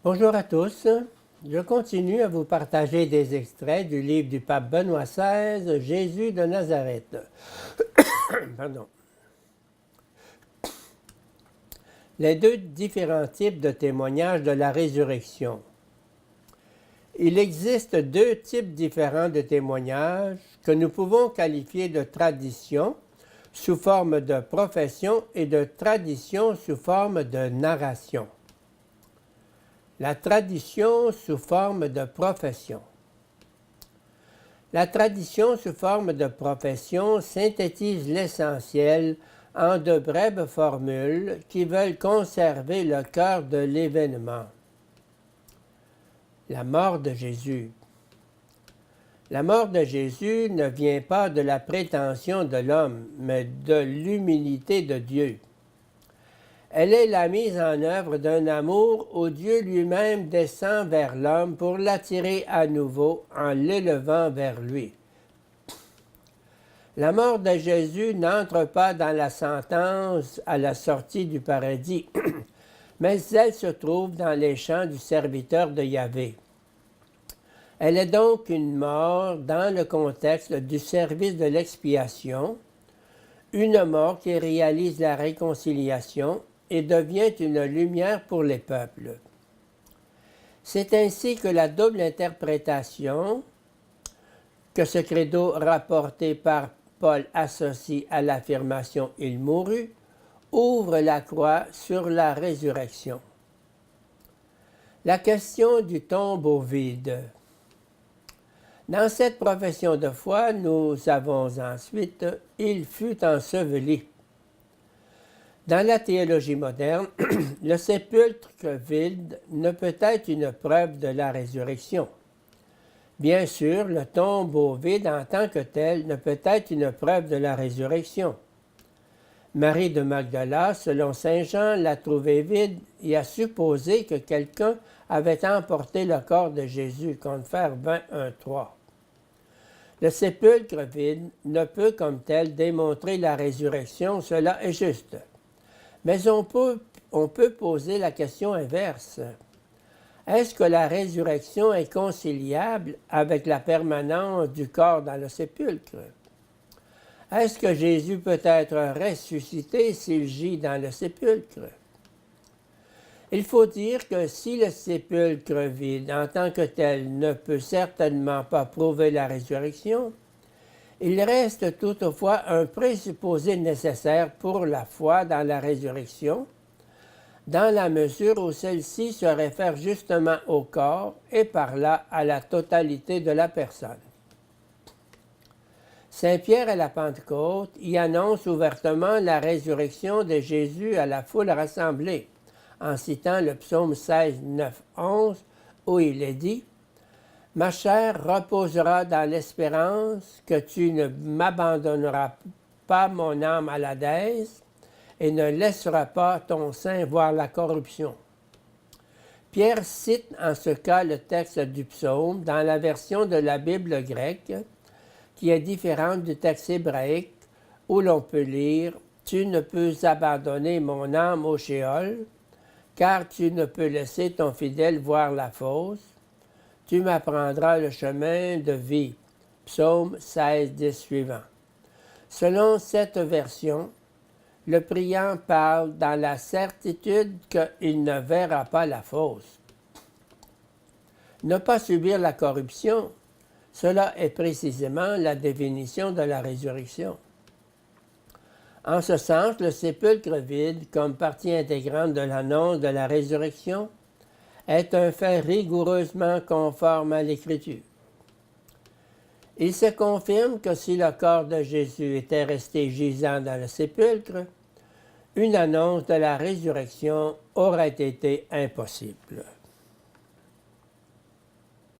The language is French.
Bonjour à tous. Je continue à vous partager des extraits du livre du pape Benoît XVI, Jésus de Nazareth. Pardon. Les deux différents types de témoignages de la résurrection. Il existe deux types différents de témoignages que nous pouvons qualifier de tradition sous forme de profession et de tradition sous forme de narration. La tradition sous forme de profession. La tradition sous forme de profession synthétise l'essentiel en de brèves formules qui veulent conserver le cœur de l'événement. La mort de Jésus. La mort de Jésus ne vient pas de la prétention de l'homme, mais de l'humilité de Dieu. Elle est la mise en œuvre d'un amour où Dieu lui-même descend vers l'homme pour l'attirer à nouveau en l'élevant vers lui. La mort de Jésus n'entre pas dans la sentence à la sortie du paradis, mais elle se trouve dans les champs du serviteur de Yahvé. Elle est donc une mort dans le contexte du service de l'expiation, une mort qui réalise la réconciliation et devient une lumière pour les peuples. C'est ainsi que la double interprétation que ce credo rapporté par Paul associe à l'affirmation « il mourut » ouvre la croix sur la résurrection. La question du tombeau vide. Dans cette profession de foi, nous avons ensuite « il fut enseveli ». Dans la théologie moderne, le sépulcre vide ne peut être une preuve de la résurrection. Bien sûr, le tombeau vide en tant que tel ne peut être une preuve de la résurrection. Marie de Magdala, selon saint Jean, l'a trouvé vide et a supposé que quelqu'un avait emporté le corps de Jésus, Confer 21:3. Le sépulcre vide ne peut comme tel démontrer la résurrection, cela est juste. Mais on peut poser la question inverse. Est-ce que la résurrection est conciliable avec la permanence du corps dans le sépulcre? Est-ce que Jésus peut être ressuscité s'il gît dans le sépulcre? Il faut dire que si le sépulcre vide en tant que tel ne peut certainement pas prouver la résurrection, il reste toutefois un présupposé nécessaire pour la foi dans la résurrection, dans la mesure où celle-ci se réfère justement au corps et par là à la totalité de la personne. Saint Pierre à la Pentecôte y annonce ouvertement la résurrection de Jésus à la foule rassemblée, en citant le psaume 16, 9, 11, où il est dit « Ma chair reposera dans l'espérance que tu ne m'abandonneras pas mon âme à l'Hadès et ne laisseras pas ton sein voir la corruption. » Pierre cite en ce cas le texte du psaume dans la version de la Bible grecque, qui est différente du texte hébraïque, où l'on peut lire « Tu ne peux abandonner mon âme au Sheol, car tu ne peux laisser ton fidèle voir la fosse. Tu m'apprendras le chemin de vie. » Psaume 16, 10 suivant. Selon cette version, le priant parle dans la certitude qu'il ne verra pas la fosse. Ne pas subir la corruption, cela est précisément la définition de la résurrection. En ce sens, le sépulcre vide, comme partie intégrante de l'annonce de la résurrection, est un fait rigoureusement conforme à l'Écriture. Il se confirme que si le corps de Jésus était resté gisant dans le sépulcre, une annonce de la résurrection aurait été impossible.